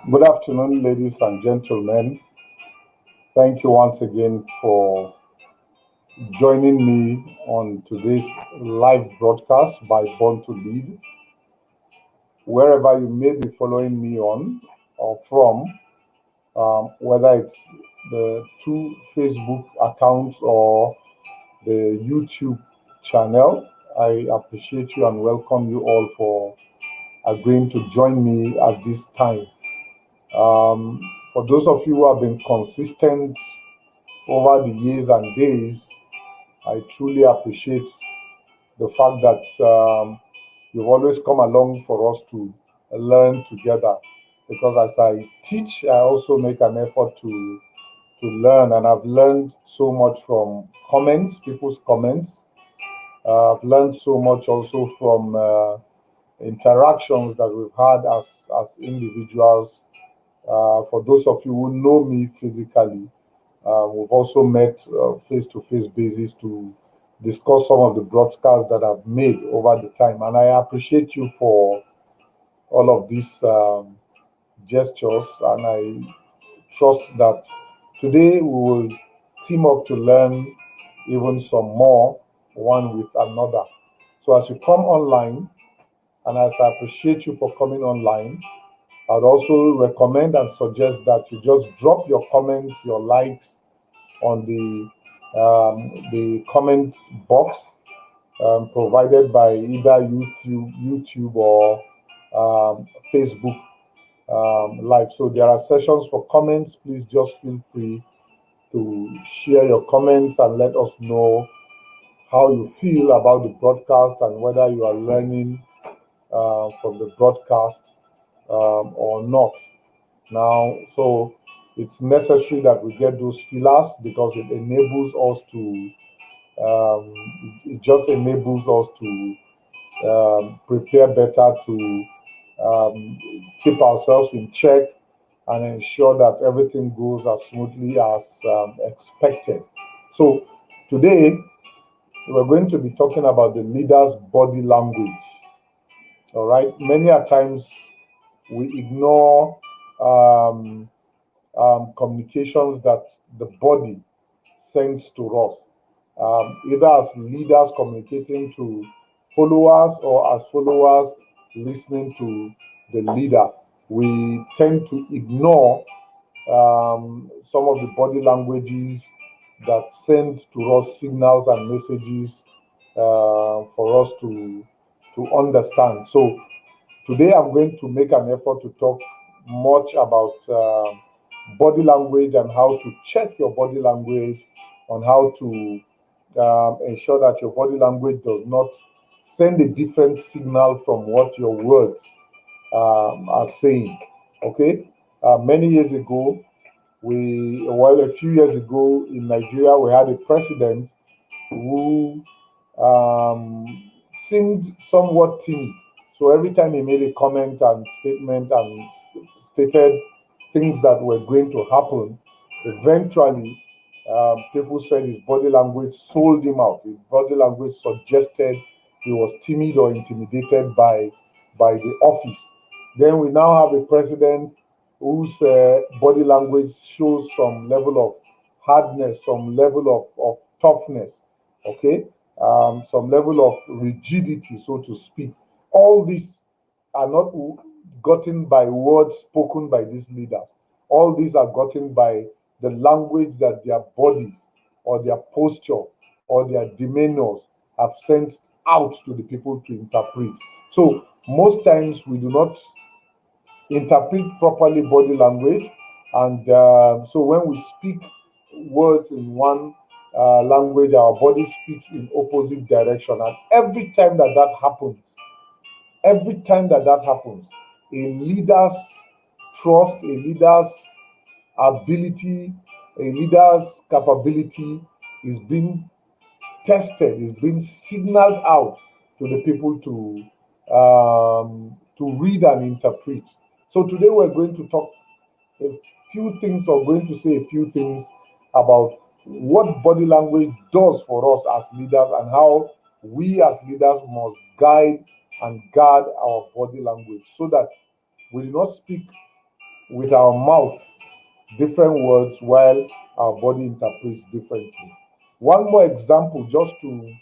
Good afternoon, ladies and gentlemen. Thank you once again for joining me on today's live broadcast by Born to Lead. Wherever you may be following me on or from, whether it's the two Facebook accounts or the YouTube channel, I appreciate you and welcome you all for agreeing to join me at this time. Um, for those of you who have been consistent over the years and days, I truly appreciate the fact that you've always come along for us to learn together. Because as I teach, I also make an effort to learn, and I've learned so much from comments, people's comments. I've learned so much also from interactions that we've had as individuals. For those of you who know me physically, we've also met face-to-face basis to discuss some of the broadcasts that I've made over the time. And I appreciate you for all of these gestures. And I trust that today we will team up to learn even some more one with another. So as you come online, and as I appreciate you for coming online, I'd also recommend and suggest that you just drop your comments, your likes on the comment box provided by either YouTube or Facebook Live. So there are sessions for comments. Please just feel free to share your comments and let us know how you feel about the broadcast and whether you are learning from the broadcast or not. Now, so it's necessary that we get those fillers because it enables us to, it just enables us to prepare better, to keep ourselves in check and ensure that everything goes as smoothly as expected. So today we're going to be talking about the leader's body language. All right. Many a times we ignore communications that the body sends to us, either as leaders communicating to followers or as followers listening to the leader. We tend to ignore some of the body languages that send to us signals and messages for us to understand. So today I'm going to make an effort to talk much about body language and how to check your body language, on how to ensure that your body language does not send a different signal from what your words are saying. Okay. Many years ago, a few years ago in Nigeria, we had a president who seemed somewhat timid. So every time he made a comment and statement and stated things that were going to happen, eventually people said his body language sold him out. His body language suggested he was timid or intimidated by the office. Then we now have a president whose body language shows some level of hardness, some level of toughness, okay, some level of rigidity, so to speak. All these are not gotten by words spoken by these leaders. All these are gotten by the language that their bodies or their posture or their demeanors have sent out to the people to interpret. So most times we do not interpret properly body language, and so when we speak words in one language, our body speaks in opposite direction. And every time that happens, a leader's trust, a leader's ability, a leader's capability is being tested, is being signaled out to the people to read and interpret. So today we're going to talk a few things, or going to say a few things about what body language does for us as leaders and how we as leaders must guide and guard our body language so that we do not speak with our mouth different words while our body interprets differently. One more example just to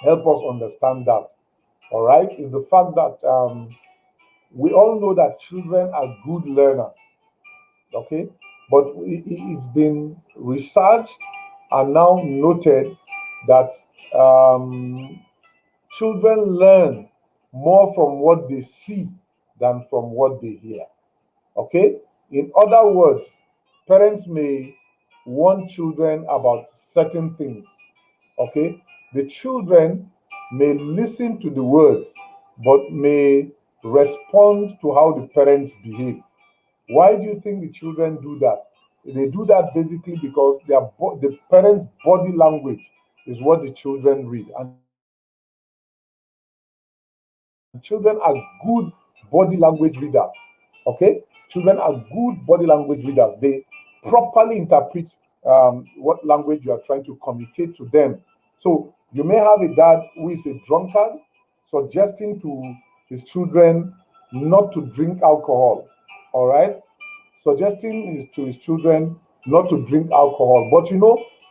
help us understand that, all right, is the fact that we all know that children are good learners, okay? But it's been researched and now noted that children learn more from what they see than from what they hear, okay? In other words, parents may warn children about certain things, okay? The children may listen to the words, but may respond to how the parents behave. Why do you think the children do that? They do that basically because the parents' body language is what the children read, and children are good body language readers. Okay, children are good body language readers. They properly interpret what language you are trying to communicate to them. So you may have a dad who is a drunkard suggesting to his children not to drink alcohol. All right, suggesting to his children not to drink alcohol. But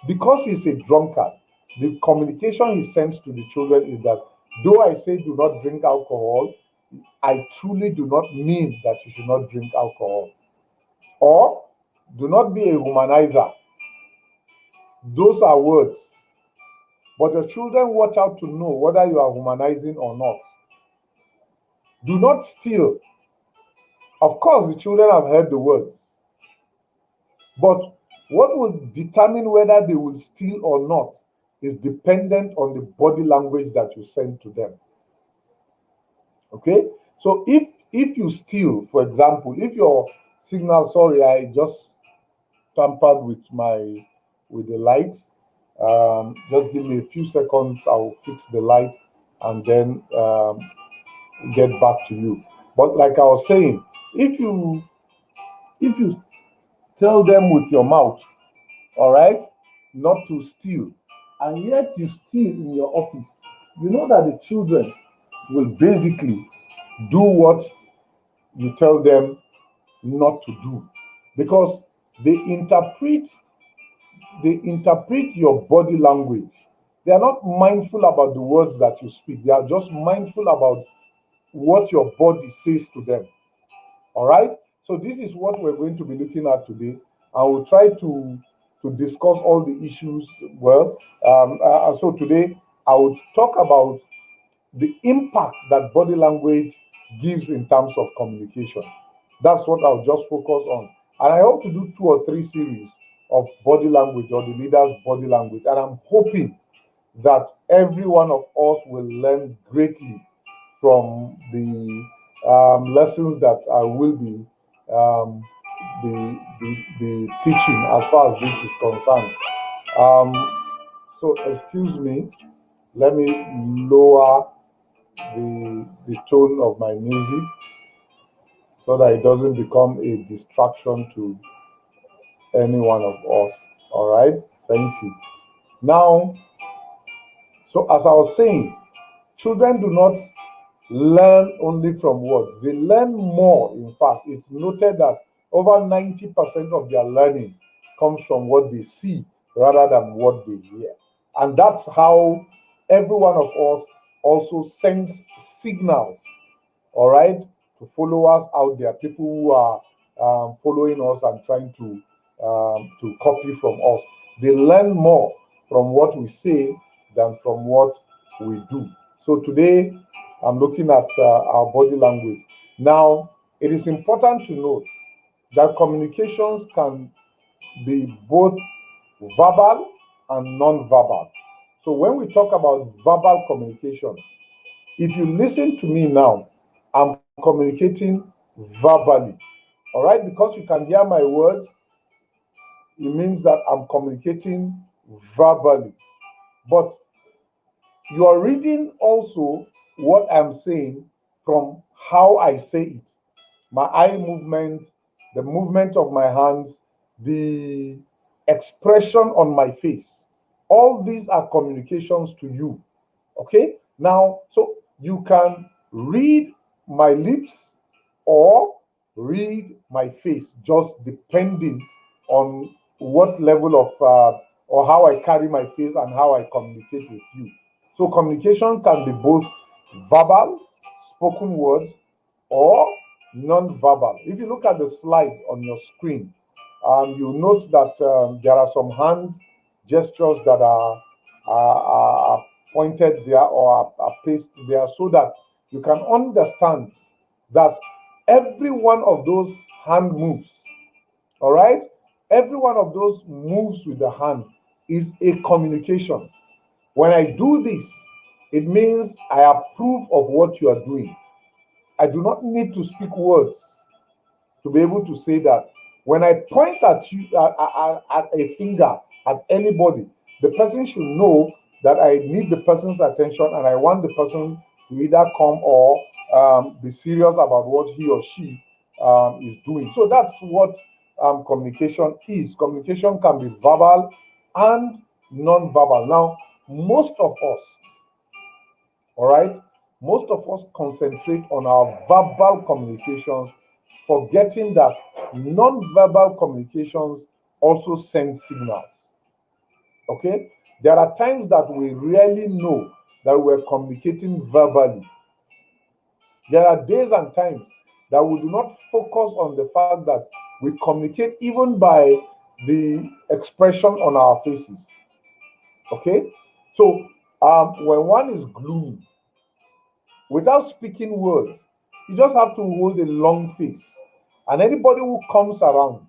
because he's a drunkard, the communication he sends to the children is that though I say do not drink alcohol, I truly do not mean that you should not drink alcohol. Or do not be a humanizer. Those are words. But your children watch out to know whether you are humanizing or not. Do not steal. Of course, the children have heard the words. But what will determine whether they will steal or not is dependent on the body language that you send to them. Okay? So if you steal, for example, if your signal, sorry, I just tampered with the light. Just give me a few seconds. I'll fix the light and then get back to you. But like I was saying, if you tell them with your mouth, all right, not to steal, and yet you steal in your office, you know that the children will basically do what you tell them not to do because they interpret they interpret your body language. They are not mindful about the words that you speak. They are just mindful about what your body says to them. All right. So this is what we're going to be looking at today. I will try to discuss all the issues well. So today I would talk about the impact that body language gives in terms of communication. That's what I'll just focus on. And I hope to do 2 or 3 series of body language or the leader's body language. And I'm hoping that every one of us will learn greatly from the lessons that I will be teaching as far as this is concerned. Um, so excuse me, let me lower the tone of my music so that it doesn't become a distraction to any one of us. All right, thank you. Now, so as I was saying, children do not learn only from words, they learn more. In fact, it's noted that over 90% of their learning comes from what they see rather than what they hear. And that's how every one of us also sends signals, all right, to followers out there, people who are following us and trying to copy from us. They learn more from what we say than from what we do. So today, I'm looking at our body language. Now, it is important to note that communications can be both verbal and non-verbal. So when we talk about verbal communication, if you listen to me now, I'm communicating verbally. All right, because you can hear my words, it means that I'm communicating verbally. But you are reading also what I'm saying from how I say it. My eye movement, the movement of my hands, the expression on my face. All these are communications to you. Okay? Now, so you can read my lips or read my face, just depending on what level of or how I carry my face and how I communicate with you. So communication can be both verbal, spoken words, or non-verbal. If you look at the slide on your screen, you note that there are some hand gestures that are pointed there or are pasted there so that you can understand that every one of those hand moves, all right? Every one of those moves with the hand is a communication. When I do this, it means I approve of what you are doing. I do not need to speak words to be able to say that. When I point at you at a finger at anybody, the person should know that I need the person's attention and I want the person to either come or be serious about what he or she is doing. So that's what communication is. Communication can be verbal and non-verbal. Now, most of us, all right, most of us concentrate on our verbal communications, forgetting that non-verbal communications also send signals. Okay, there are times that we really know that we're communicating verbally. There are days and times that we do not focus on the fact that we communicate even by the expression on our faces. Okay, so when one is gloomy, without speaking words, you just have to hold a long face. And anybody who comes around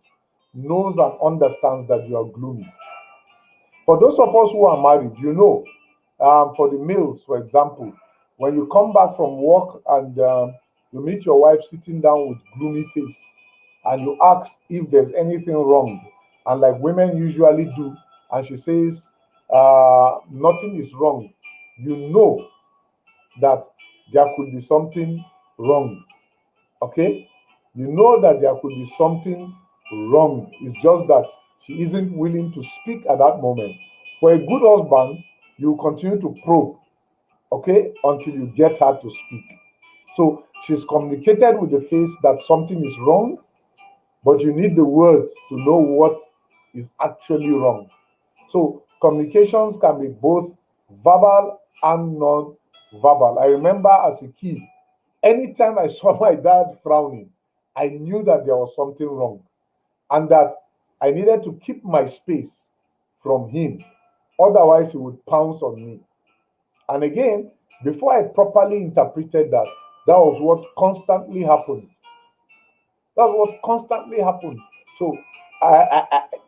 knows and understands that you are gloomy. For those of us who are married, you know, for the males, for example, when you come back from work and you meet your wife sitting down with gloomy face, and you ask if there's anything wrong, and like women usually do, and she says nothing is wrong, you know that there could be something wrong. Okay? You know that there could be something wrong. It's just that she isn't willing to speak at that moment. For a good husband, you continue to probe, okay, until you get her to speak. So she's communicated with the face that something is wrong, but you need the words to know what is actually wrong. So communications can be both verbal and non-verbal. I remember as a kid, anytime I saw my dad frowning, I knew that there was something wrong and that I needed to keep my space from him. Otherwise, he would pounce on me. And again, before I properly interpreted that, that was what constantly happened. That's what constantly happened. So,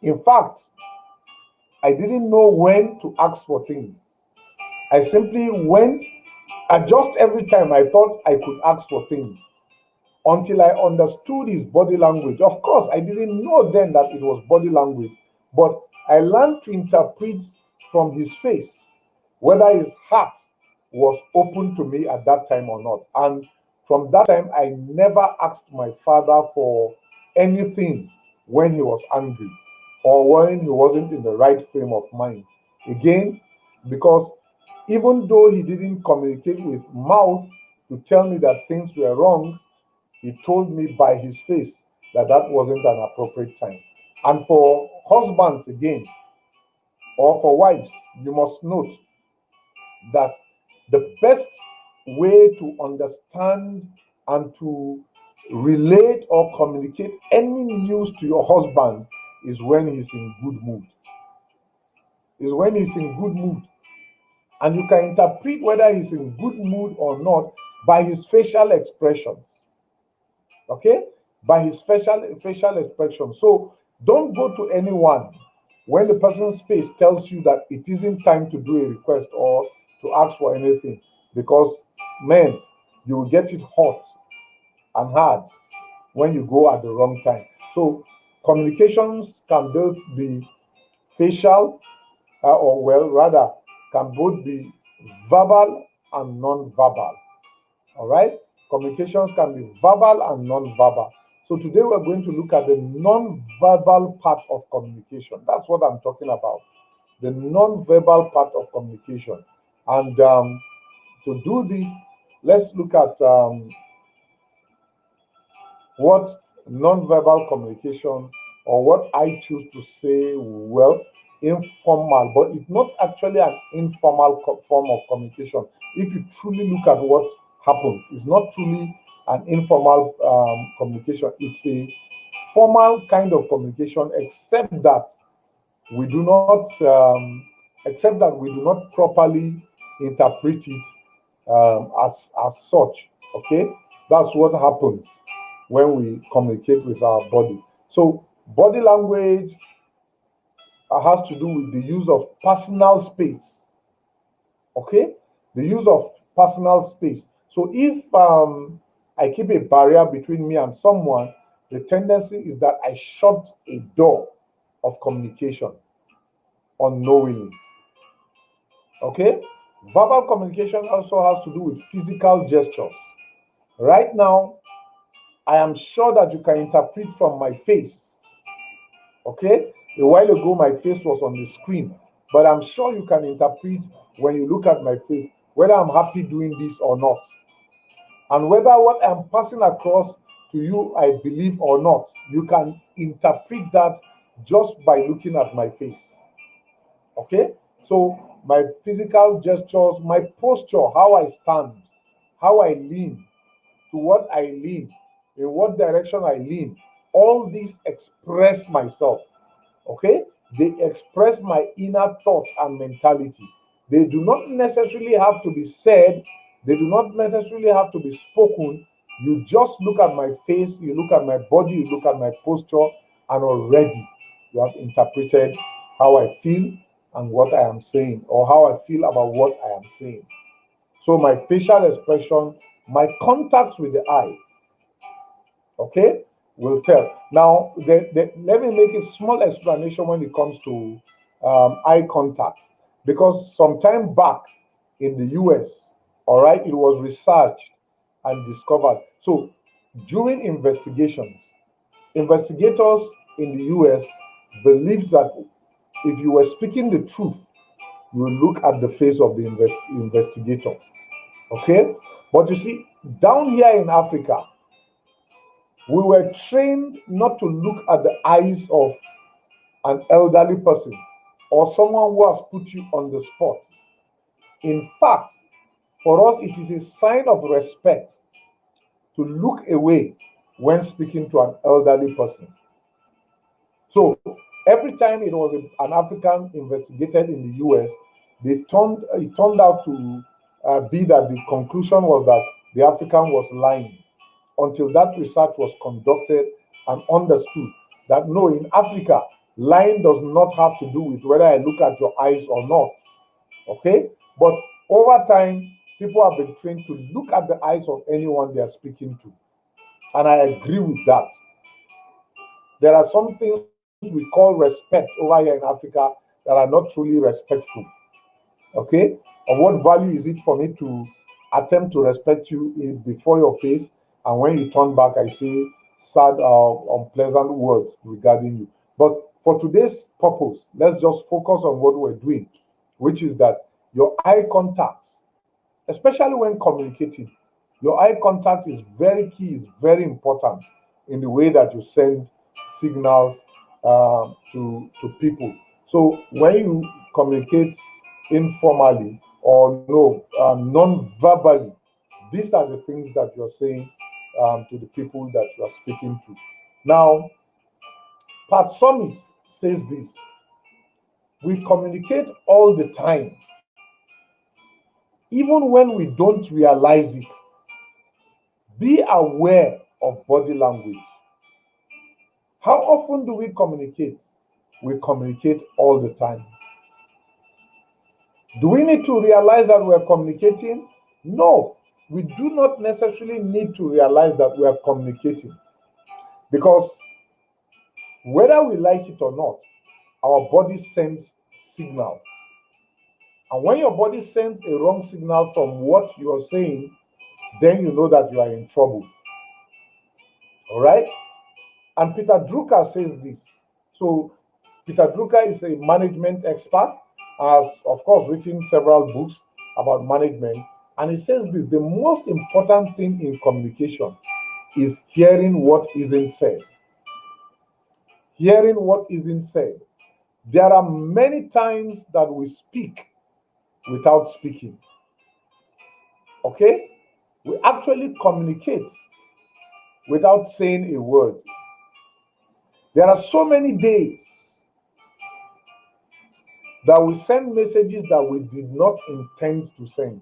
in fact, I didn't know when to ask for things. I simply went, and just every time I thought I could ask for things until I understood his body language. Of course, I didn't know then that it was body language, but I learned to interpret from his face whether his heart was open to me at that time or not. And from that time, I never asked my father for anything when he was angry or when he wasn't in the right frame of mind. Again, because even though he didn't communicate with mouth to tell me that things were wrong, he told me by his face that that wasn't an appropriate time. And for husbands, again, or for wives, you must note that the best way to understand and to relate or communicate any news to your husband is when he's in good mood. Is when he's in good mood. And you can interpret whether he's in good mood or not by his facial expression. Okay? By his facial expression. So don't go to anyone when the person's face tells you that it isn't time to do a request or to ask for anything, because man, you will get it hot and hard when you go at the wrong time. So communications can both be facial, or well, rather, can both be verbal and non-verbal. All right? Communications can be verbal and non-verbal. So today we're going to look at the non-verbal part of communication. That's what I'm talking about. The non-verbal part of communication. And to do this, let's look at what non-verbal communication, or what I choose to say, well, informal, but it's not actually an informal form of communication. If you truly look at what happens, it's not truly an informal communication. It's a formal kind of communication, we do not except that we do not properly interpret it as such. Okay, that's what happens when we communicate with our body. So body language has to do with the use of personal space. Okay, the use of personal space. So if I keep a barrier between me and someone, the tendency is that I shut a door of communication unknowingly. Okay, verbal communication also has to do with physical gestures. Right now, I am sure that you can interpret from my face. Okay, a while ago, my face was on the screen, but I'm sure you can interpret when you look at my face whether I'm happy doing this or not, and whether what I'm passing across to you, I believe or not. You can interpret that just by looking at my face. Okay, so my physical gestures, my posture, how I stand, how I lean, to what I lean, in what direction I lean, all these express myself. Okay, they express my inner thoughts and mentality. They do not necessarily have to be said, they do not necessarily have to be spoken. You just look at my face, you look at my body, you look at my posture, and already you have interpreted how I feel and what I am saying, or how I feel about what I am saying. So my facial expression, my contact with the eye, okay, will tell. Now, let me make a small explanation when it comes to eye contact, because some time back in the US, all right, it was researched and discovered. So during investigations, investigators in the US believed that if you were speaking the truth, you will look at the face of the investigator. Okay, but you see, down here in Africa, we were trained not to look at the eyes of an elderly person or someone who has put you on the spot. In fact, for us, it is a sign of respect to look away when speaking to an elderly person. So every time it was an African investigated in the US, it turned out to be that the conclusion was that the African was lying, until that research was conducted and understood that no, in Africa, lying does not have to do with whether I look at your eyes or not. Okay? But over time, people have been trained to look at the eyes of anyone they are speaking to. And I agree with that. There are some things we call respect over here in Africa that are not truly respectful. Okay? Of what value is it for me to attempt to respect you before your face, and when you turn back, I say sad or unpleasant words regarding you? But for today's purpose, let's just focus on what we're doing, which is that your eye contact, especially when communicating, your eye contact is very key, it's very important in the way that you send signals to people. So when you communicate informally or no, non-verbally, these are the things that you're saying to the people that you are speaking to. Now, Pat Summit says this: we communicate all the time, even when we don't realize it. Be aware of body language. How often do we communicate? We communicate all the time. Do we need to realize that we're communicating? No, we do not necessarily need to realize that we are communicating, because whether we like it or not, our body sends signals. And when your body sends a wrong signal from what you're saying, then you know that you are in trouble. All right? And Peter Drucker says this. So, Peter Drucker is a management expert, has, of course, written several books about management. And he says this: the most important thing in communication is hearing what isn't said. Hearing what isn't said. There are many times that we speak without speaking. Okay? We actually communicate without saying a word. There are so many days that we send messages that we did not intend to send.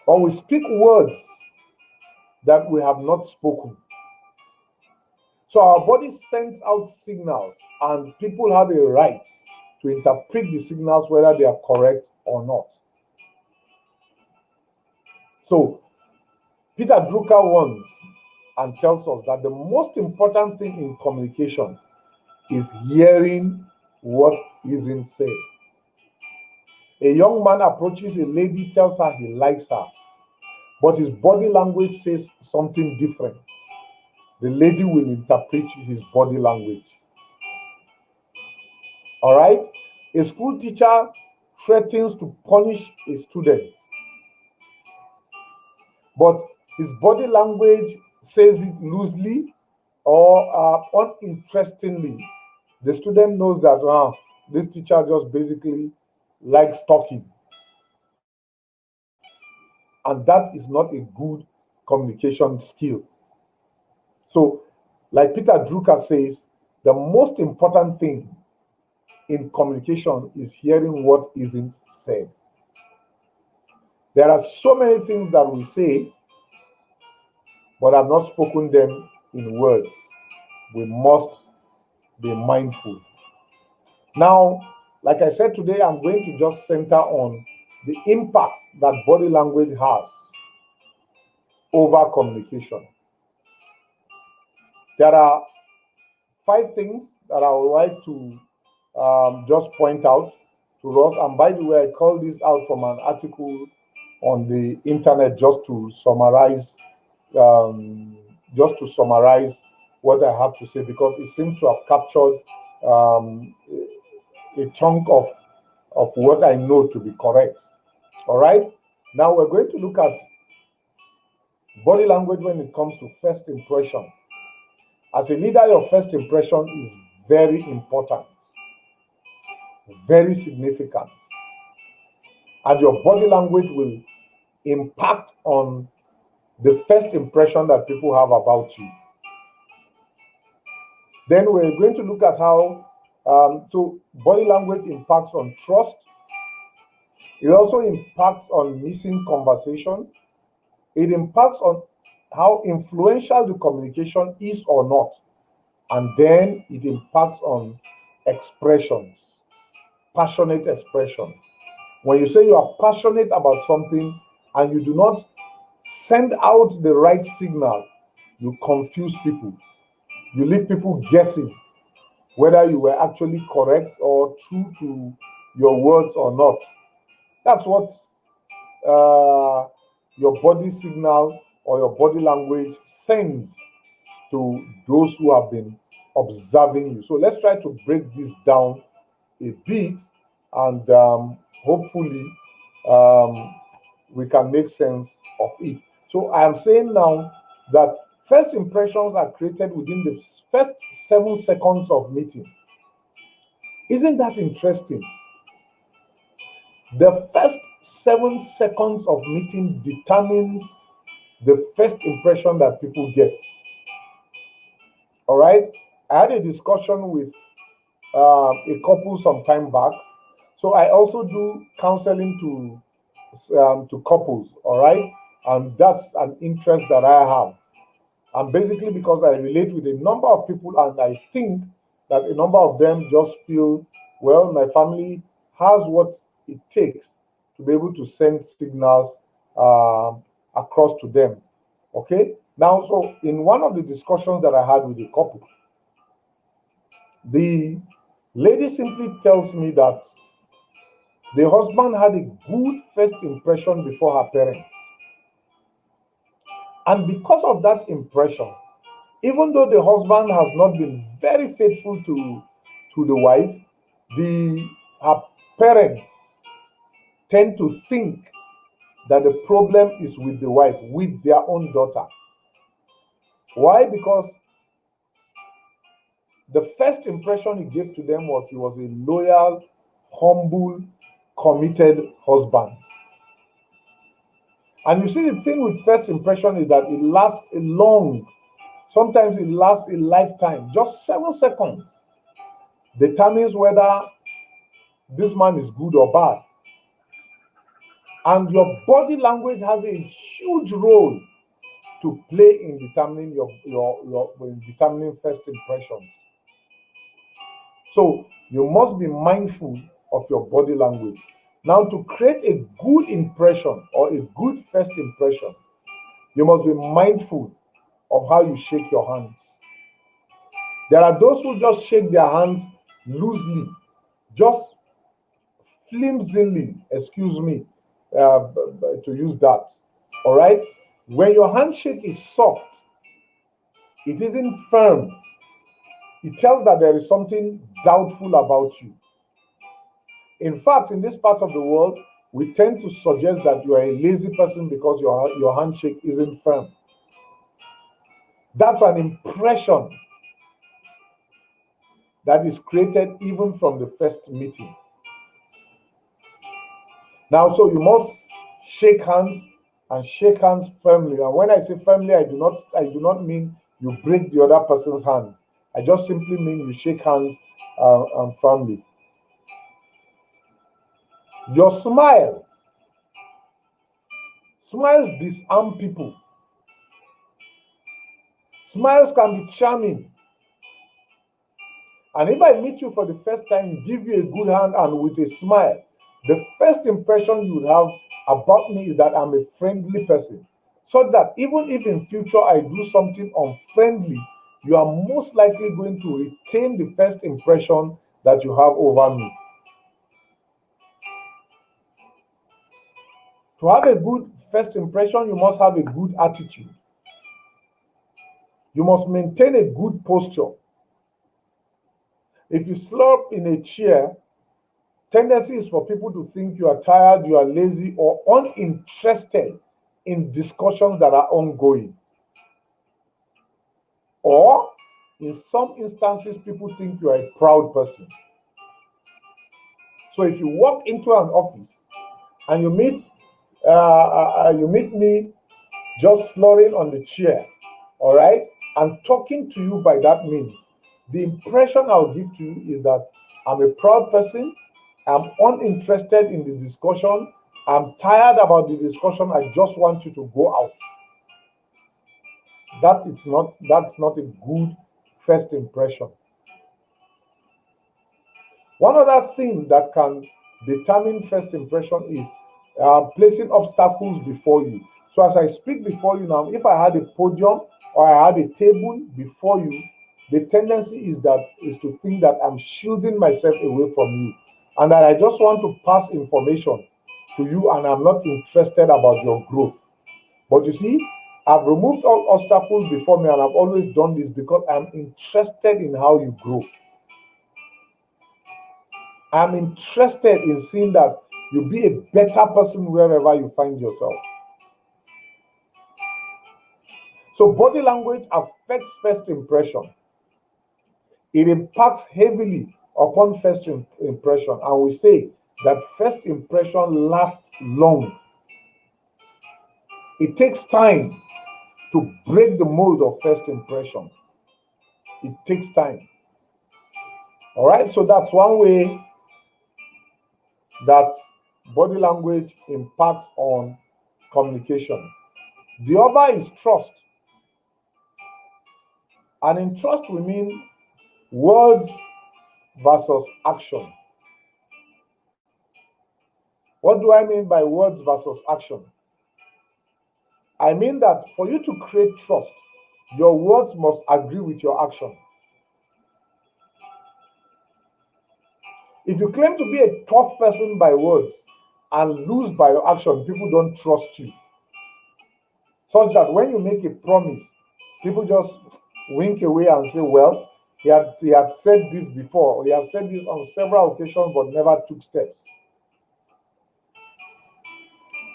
Or we speak words that we have not spoken. So our body sends out signals, and people have a right to interpret the signals whether they are correct or not. So Peter Drucker warns and tells us that the most important thing in communication is hearing what isn't said. A young man approaches a lady, tells her he likes her, but his body language says something different. The lady will interpret his body language. All right? A school teacher threatens to punish a student, but his body language says it loosely or uninterestingly. The student knows that this teacher just basically likes talking. And that is not a good communication skill. So, like Peter Drucker says, the most important thing in communication is hearing what isn't said. There are so many things that we say, but have not spoken them in words. We must be mindful. Now, like I said today, I'm going to just center on the impact that body language has over communication. There are 5 things that I would like to just point out to us. And by the way, I call this out from an article on the internet just to summarize what I have to say, because it seems to have captured a chunk of what I know to be correct. All right. Now we're going to look at body language when it comes to first impression. As a leader, your first impression is very important, very significant. And your body language will impact on the first impression that people have about you. Then we're going to look at how so body language impacts on trust. It also impacts on missing conversation. It impacts on how influential the communication is or not. And then it impacts on expressions, passionate expressions. When you say you are passionate about something and you do not send out the right signal, you confuse people. You leave people guessing whether you were actually correct or true to your words or not. That's what your body signal or your body language sends to those who have been observing you. So let's try to break this down a bit, and hopefully we can make sense of it. So I am saying now that first impressions are created within the first 7 seconds of meeting. Isn't that interesting? The first 7 seconds of meeting determines the first impression that people get. All right. I had a discussion with a couple some time back. So I also do counseling to couples. All right, and that's an interest that I have. And basically because I relate with a number of people, and I think that a number of them just feel, well, my family has what it takes to be able to send signals across to them. Okay. Now, so in one of the discussions that I had with a couple, the lady simply tells me that the husband had a good first impression before her parents. And because of that impression, even though the husband has not been very faithful to the wife, her parents tend to think that the problem is with the wife, with their own daughter. Why? Because the first impression he gave to them was he was a loyal, humble, committed husband. And you see, the thing with first impression is that it lasts a long, sometimes it lasts a lifetime. Just 7 seconds determines whether this man is good or bad. And your body language has a huge role to play in determining in determining first impressions. So you must be mindful of your body language. Now, to create a good impression or a good first impression, you must be mindful of how you shake your hands. There are those who just shake their hands loosely, just flimsily, excuse me, to use that. All right? When your handshake is soft, it isn't firm. It tells that there is something doubtful about you. In fact, in this part of the world, we tend to suggest that you are a lazy person because your handshake isn't firm. That's an impression that is created even from the first meeting. Now, so you must shake hands and shake hands firmly. And when I say firmly, I do not mean you break the other person's hand. I just simply mean you shake hands firmly. Your smiles disarm people. Smiles can be charming. And if I meet you for the first time, give you a good hand and with a smile, the first impression you would have about me is that I'm a friendly person. So that even if in future I do something unfriendly, you are most likely going to retain the first impression that you have over me. To have a good first impression, you must have a good attitude. You must maintain a good posture. If you slump in a chair, tendency is for people to think you are tired, you are lazy, or uninterested in discussions that are ongoing. Or, in some instances, people think you are a proud person. So if you walk into an office and you meet me just snoring on the chair, all right, and talking to you by that means, the impression I'll give to you is that I'm a proud person, I'm uninterested in the discussion, I'm tired about the discussion, I just want you to go out. That's not a good first impression. One other thing that can determine first impression is placing obstacles before you. So as I speak before you now, if I had a podium or I had a table before you, the tendency is to think that I'm shielding myself away from you and that I just want to pass information to you and I'm not interested about your growth. But you see, I've removed all obstacles before me and I've always done this because I'm interested in how you grow. I'm interested in seeing that you be a better person wherever you find yourself. So body language affects first impression. It impacts heavily upon first impression, and we say that first impression lasts long. It takes time to break the mold of first impression. It takes time. All right, so that's one way that body language impacts on communication. The other is trust. And in trust, we mean words versus action. What do I mean by words versus action? I mean that for you to create trust, your words must agree with your action. If you claim to be a tough person by words and lose by your action, people don't trust you. Such that when you make a promise, people just wink away and say, well, he had said this before, or he had said this on several occasions but never took steps.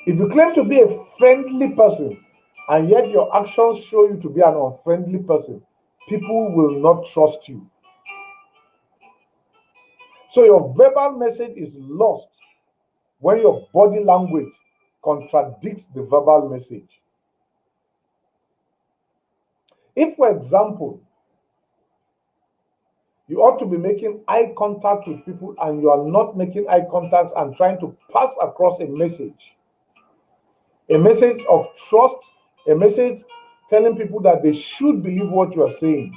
If you claim to be a friendly person and yet your actions show you to be an unfriendly person, people will not trust you. So your verbal message is lost when your body language contradicts the verbal message. If, for example, you ought to be making eye contact with people and you are not making eye contact and trying to pass across a message of trust, a message telling people that they should believe what you are saying,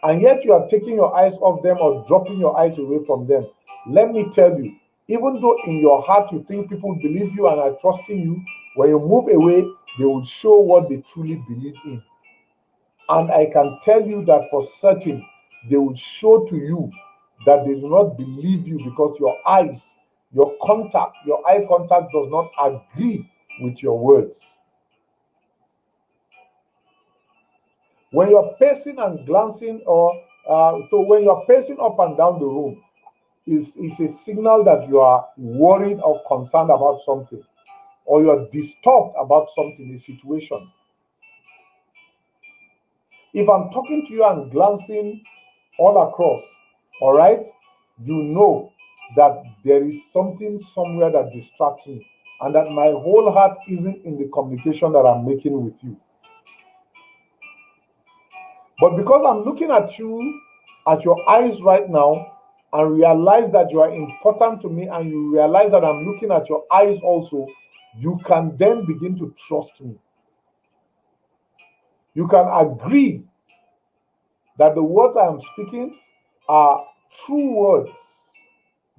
and yet you are taking your eyes off them or dropping your eyes away from them, let me tell you, even though in your heart you think people believe you and are trusting you, when you move away, they will show what they truly believe in. And I can tell you that for certain, they will show to you that they do not believe you because your eyes, your eye contact does not agree with your words. When you're pacing and glancing, when you're pacing up and down the room, is a signal that you are worried or concerned about something, or you're disturbed about something, a situation. If I'm talking to you and glancing all across, all right, you know that there is something somewhere that distracts me, and that my whole heart isn't in the communication that I'm making with you. But because I'm looking at you, at your eyes right now, and realize that you are important to me, and you realize that I'm looking at your eyes also, you can then begin to trust me. You can agree that the words I am speaking are true words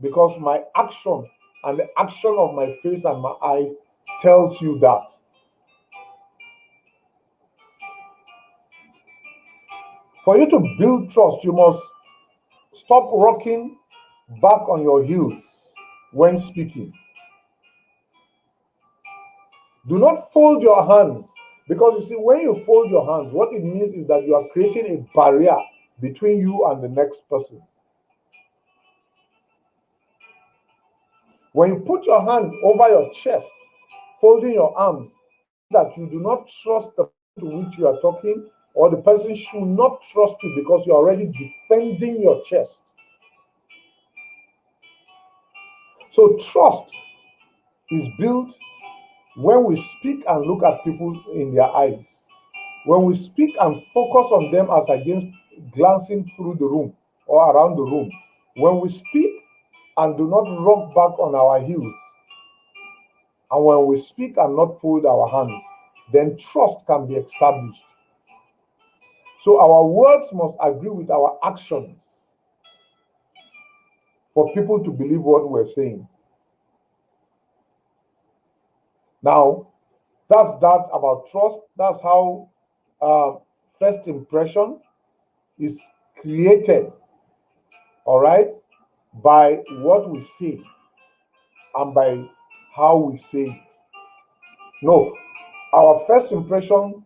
because my action and the action of my face and my eyes tells you that. For you to build trust, you must stop rocking back on your heels when speaking. Do not fold your hands, because you see, when you fold your hands, what it means is that you are creating a barrier between you and the next person. When you put your hand over your chest, folding your arms, that you do not trust the person to which you are talking, or the person should not trust you because you're already defending your chest. So trust is built when we speak and look at people in their eyes. When we speak and focus on them as against glancing through the room or around the room. When we speak and do not rock back on our heels. And when we speak and not fold our hands, then trust can be established. So our words must agree with our actions for people to believe what we're saying. Now, that's that about trust. That's how first impression is created, all right, by what we say and by how we say it. No, our first impression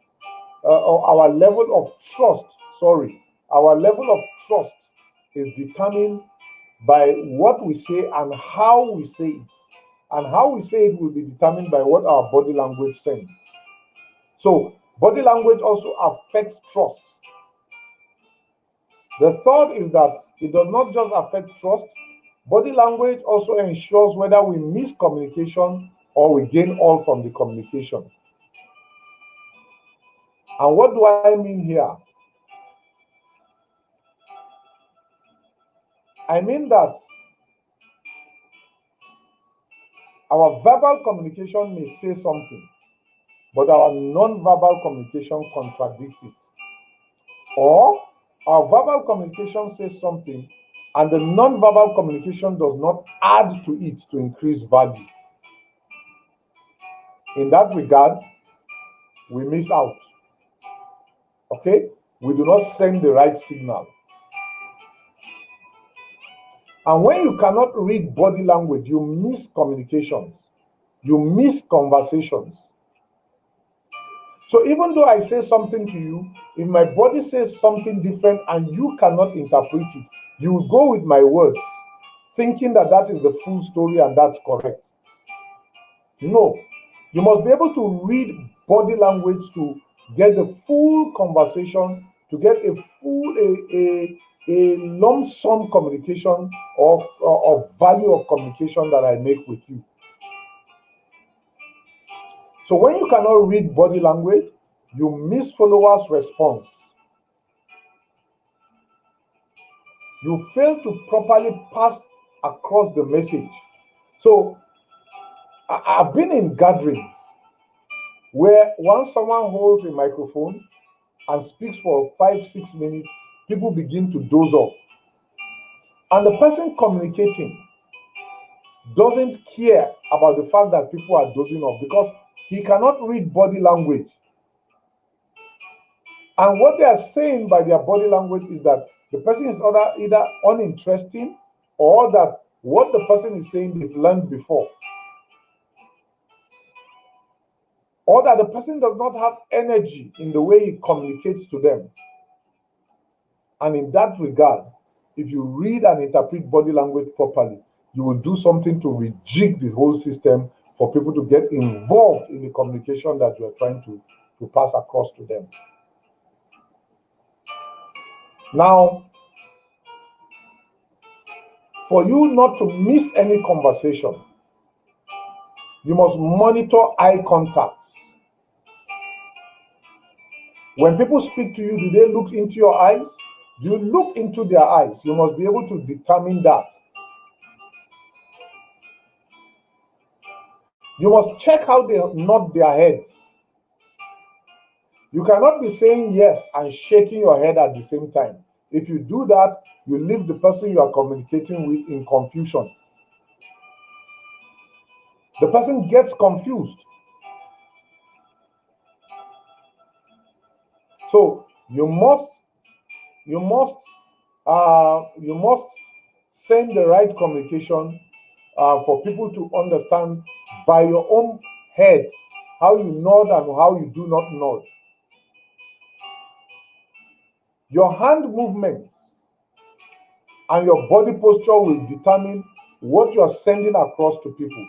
or our level of trust, our level of trust is determined by what we say and how we say it. And how we say it will be determined by what our body language sends. So, body language also affects trust. The third is that it does not just affect trust, body language also ensures whether we miss communication or we gain all from the communication. And what do I mean here? I mean that our verbal communication may say something, but our non-verbal communication contradicts it. Or our verbal communication says something, and the non-verbal communication does not add to it to increase value. In that regard, we miss out. Okay? We do not send the right signal. And when you cannot read body language, you miss communications. You miss conversations. So even though I say something to you, if my body says something different and you cannot interpret it, you will go with my words, thinking that that is the full story and that's correct. No, You must be able to read body language to get the full conversation, to get a full a lump sum communication or value of communication that I make with you. So when you cannot read body language, you miss followers' response. You fail to properly pass across the message. So I've been in gatherings where once someone holds a microphone and speaks for 5-6 minutes, people begin to doze off. And the person communicating doesn't care about the fact that people are dozing off because he cannot read body language. And what they are saying by their body language is that the person is either uninteresting or that what the person is saying they've learned before. Or that the person does not have energy in the way he communicates to them. And in that regard, if you read and interpret body language properly, you will do something to rejig the whole system for people to get involved in the communication that you are trying to pass across to them. Now, for you not to miss any conversation, you must monitor eye contact. When people speak to you, do they look into your eyes? Do you look into their eyes? You must be able to determine that. You must check how they nod their heads. You cannot be saying yes and shaking your head at the same time. If you do that, you leave the person you are communicating with in confusion. The person gets confused. So you must send the right communication for people to understand by your own head how you nod and how you do not nod. Your hand movements and your body posture will determine what you are sending across to people.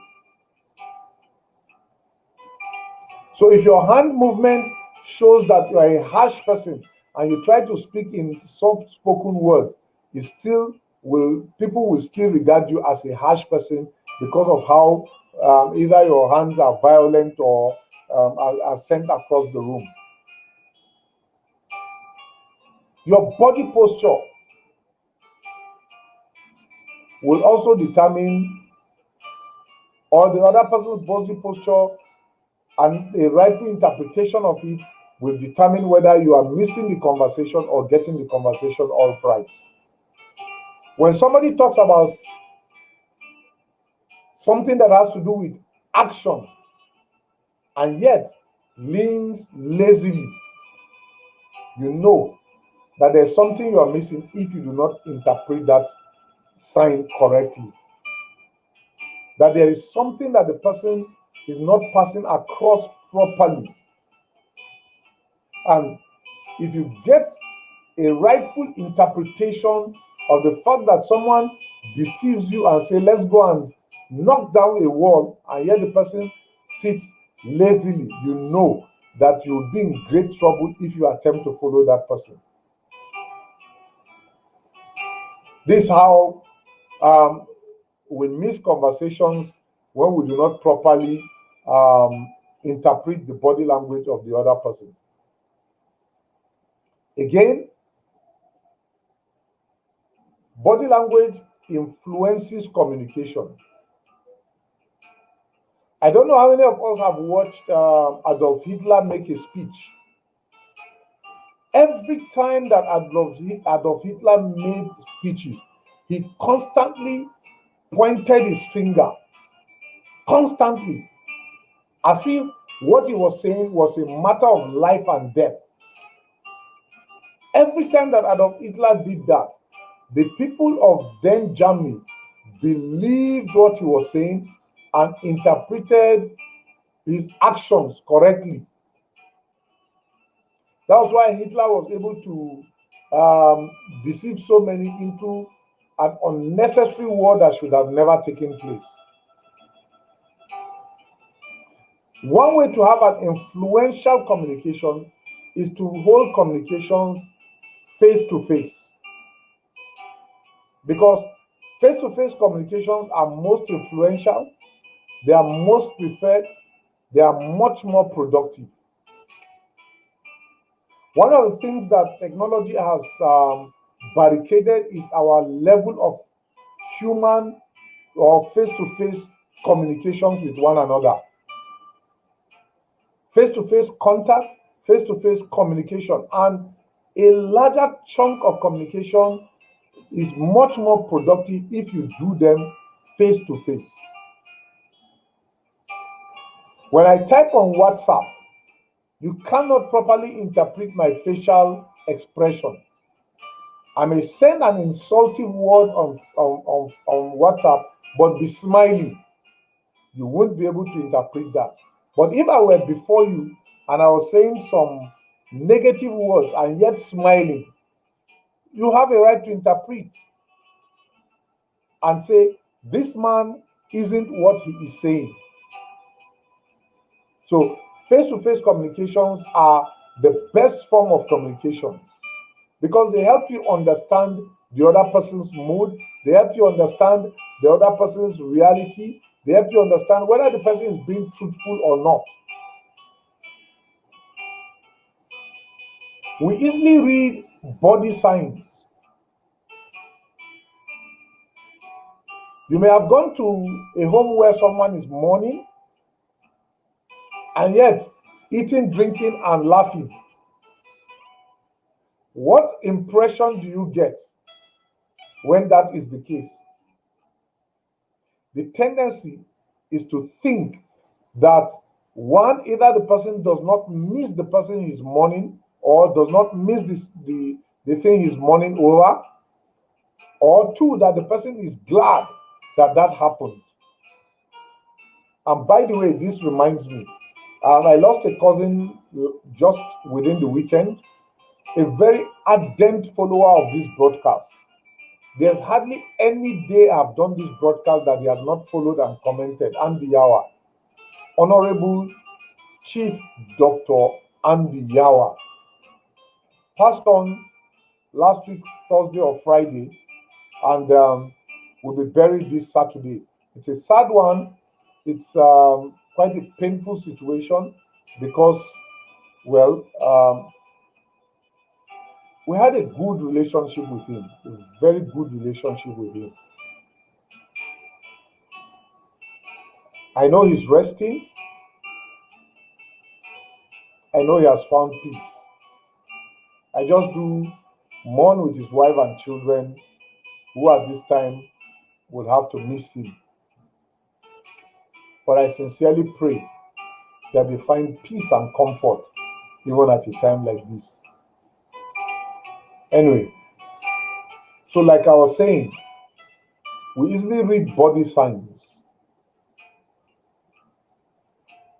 So if your hand movement shows that you are a harsh person and you try to speak in soft spoken words, people will still regard you as a harsh person because of how either your hands are violent or are sent across the room. Your body posture will also determine, or the other person's body posture and a rightful interpretation of it will determine whether you are missing the conversation or getting the conversation all right. When somebody talks about something that has to do with action and yet leans lazily, you know that there's something you are missing if you do not interpret that sign correctly. That there is something that the person is not passing across properly. And if you get a rightful interpretation of the fact that someone deceives you and say, let's go and knock down a wall, and yet the person sits lazily, you know that you'll be in great trouble if you attempt to follow that person. This is how we miss conversations when we do not properly interpret the body language of the other person. Again, body language influences communication. I don't know how many of us have watched Adolf Hitler make a speech. Every time that Adolf Hitler made speeches, he constantly pointed his finger, constantly, as if what he was saying was a matter of life and death. Every time that Adolf Hitler did that, the people of then Germany believed what he was saying and interpreted his actions correctly. That's why Hitler was able to deceive so many into an unnecessary war that should have never taken place. One way to have an influential communication is to hold communications face to face, because face to face communications are most influential, they are most preferred, they are much more productive. One of the things that technology has barricaded is our level of human or face to face communications with one another. Face to face contact, face to face communication, and a larger chunk of communication is much more productive if you do them face to face. When I type on WhatsApp, you cannot properly interpret my facial expression. I may send an insulting word on WhatsApp, but be smiling. You won't be able to interpret that. But if I were before you and I was saying some negative words and yet smiling, you have a right to interpret and say, this man isn't what he is saying. So face-to-face communications are the best form of communication because they help you understand the other person's mood, they help you understand the other person's reality, they help you understand whether the person is being truthful or not. We easily read body signs. You may have gone to a home where someone is mourning and yet eating, drinking, and laughing. What impression do you get when that is the case? The tendency is to think that one, either the person does not miss the person he's mourning or does not miss the thing he's mourning over, or two, that the person is glad that that happened. And by the way, this reminds me, I lost a cousin just within the weekend, a very ardent follower of this broadcast. There's hardly any day I've done this broadcast that he has not followed and commented. Andy Yawa, Honorable Chief Dr. Andy Yawa, passed on last week, Thursday or Friday, and will be buried this Saturday. It's a sad one. It's quite a painful situation because, well, we had a good relationship with him, a very good relationship with him. I know he's resting. I know he has found peace. I just do mourn with his wife and children who at this time would have to miss him. But I sincerely pray that they find peace and comfort even at a time like this. Anyway, so like I was saying, we easily read body signs.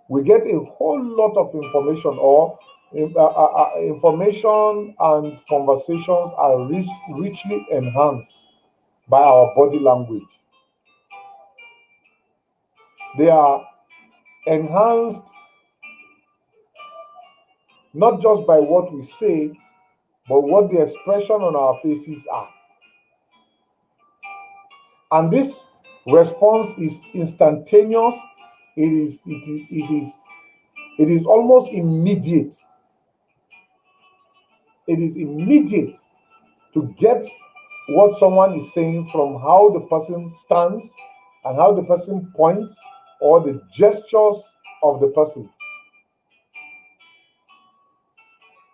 We get a whole lot of information, or information and conversations are richly enhanced by our body language. They are enhanced not just by what we say, but what the expression on our faces are. And this response is instantaneous. It is almost immediate. It is immediate to get what someone is saying from how the person stands and how the person points or the gestures of the person.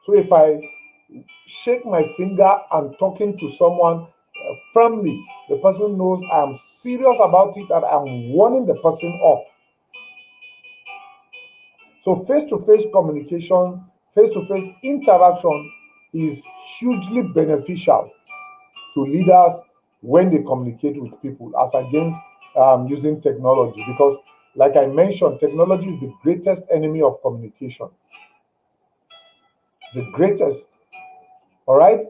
So if I shake my finger and talking to someone firmly, the person knows I'm serious about it and I'm warning the person off. So face-to-face communication, face-to-face interaction is hugely beneficial to leaders when they communicate with people as against using technology, because like I mentioned, technology is the greatest enemy of communication. The greatest. All right?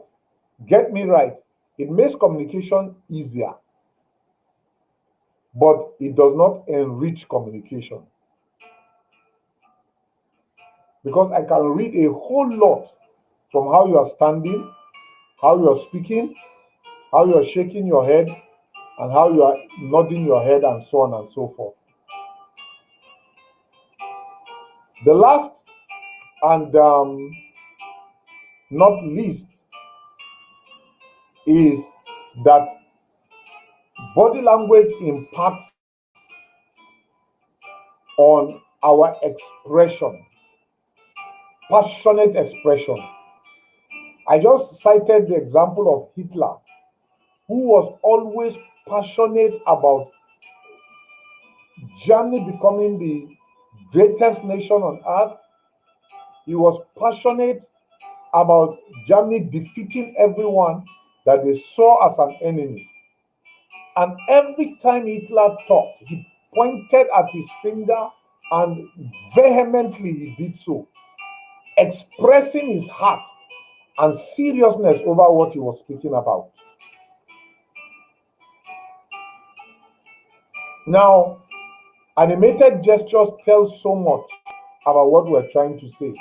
Get me right. It makes communication easier, but it does not enrich communication. because I can read a whole lot from how you are standing, how you are speaking, how you are shaking your head, and how you are nodding your head, and so on and so forth. The last and not least is that body language impacts on our expression, passionate expression. I just cited the example of Hitler, who was always passionate about Germany becoming the greatest nation on earth. He was passionate about Germany defeating everyone that they saw as an enemy. And every time Hitler talked, he pointed at his finger and vehemently he did so, expressing his heart and seriousness over what he was speaking about. Now, animated gestures tell so much about what we're trying to say.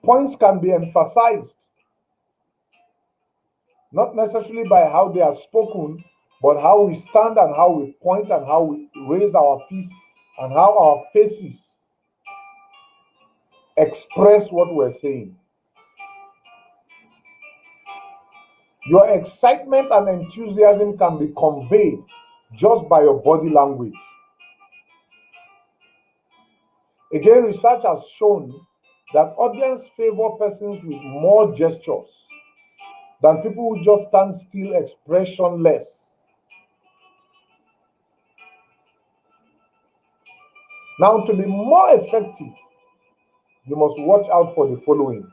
Points can be emphasized, not necessarily by how they are spoken, but how we stand and how we point and how we raise our fists and how our faces express what we're saying. Your excitement and enthusiasm can be conveyed just by your body language. Again, research has shown that audience favor persons with more gestures than people who just stand still, expressionless. Now, to be more effective, you must watch out for the following.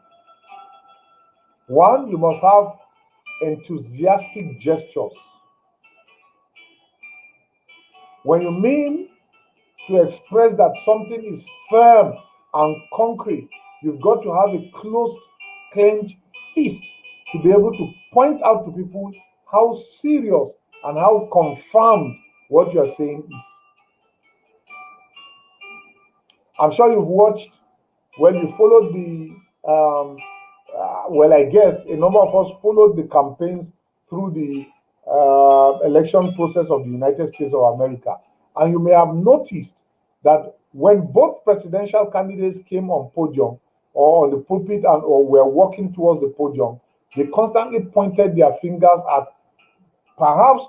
One, you must have enthusiastic gestures. When you mean to express that something is firm and concrete, you've got to have a closed, clenched fist to be able to point out to people how serious and how confirmed what you're saying is. I'm sure you've watched, when you followed I guess a number of us followed the campaigns through the election process of the United States of America. And you may have noticed that when both presidential candidates came on podium or on the pulpit or were walking towards the podium, they constantly pointed their fingers at perhaps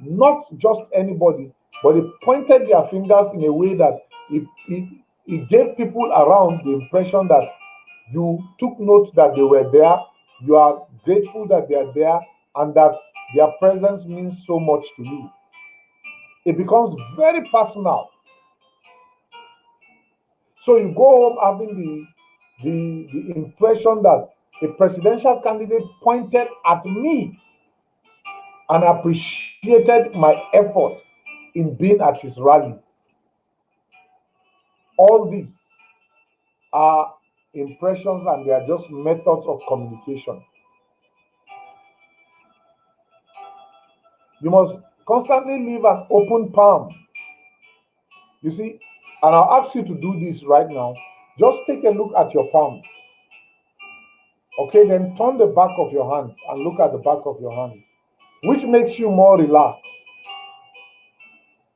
not just anybody, but they pointed their fingers in a way that it gave people around the impression that you took note that they were there, you are grateful that they are there, and that their presence means so much to you. It becomes very personal. So you go home having the impression that a presidential candidate pointed at me and appreciated my effort in being at his rally. All these are impressions and they are just methods of communication. You must constantly leave an open palm. You see, and I'll ask you to do this right now. Just take a look at your palm. Okay, then turn the back of your hands and look at the back of your hands. Which makes you more relaxed?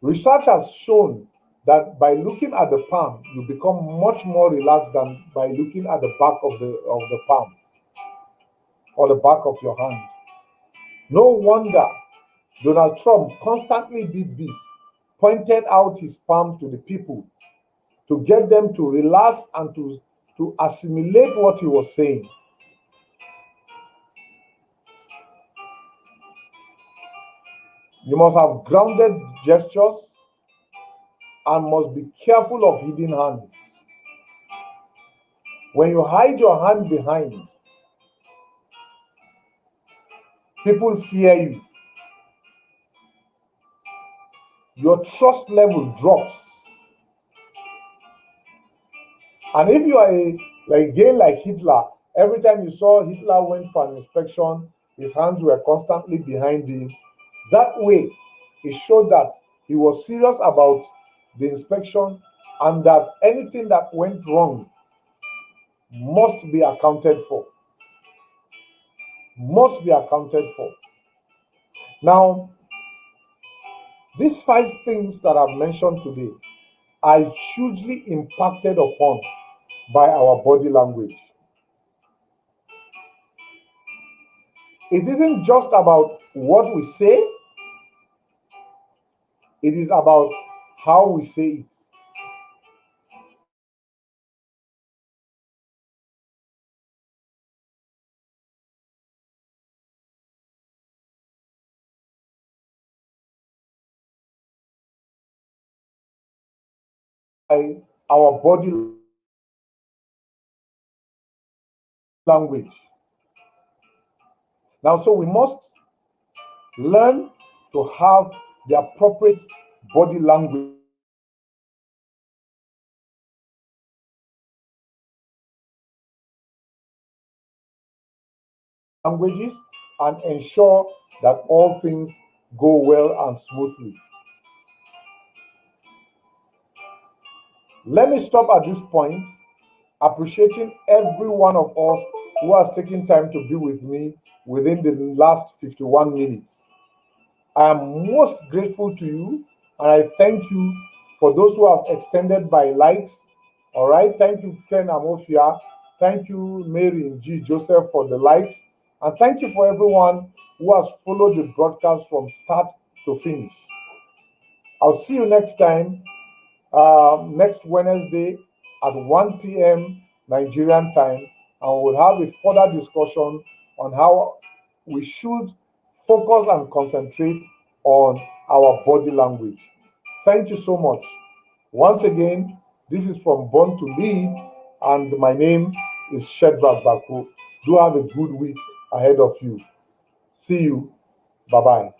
Research has shown that by looking at the palm, you become much more relaxed than by looking at the back of the palm or the back of your hand. No wonder Donald Trump constantly did this, pointed out his palm to the people to get them to relax and to assimilate what he was saying. You must have grounded gestures and must be careful of hidden hands. When you hide your hand behind, people fear you. Your trust level drops. And if you are like Hitler, every time you saw Hitler went for an inspection, his hands were constantly behind him. That way, it showed that he was serious about the inspection, and that anything that went wrong must be accounted for. Must be accounted for. Now, these 5 things that I've mentioned today are hugely impacted upon by our body language. It isn't just about what we say, it is about how we say it. By our body language. Now, so we must learn to have the appropriate body language languages and ensure that all things go well and smoothly. Let me stop at this point, appreciating every one of us who has taken time to be with me within the last 51 minutes. I am most grateful to you, and I thank you for those who have extended by likes. All right, thank you, Ken Amofia. Thank you, Mary and G. Joseph, for the likes. And thank you for everyone who has followed the broadcast from start to finish. I'll see you next time, next Wednesday at 1 p.m. Nigerian time, and we'll have a further discussion on how we should focus and concentrate on our body language. Thank you so much. Once again, this is from Born to Lead, and my name is Shedrack Baku. Do have a good week ahead of you. See you. Bye bye.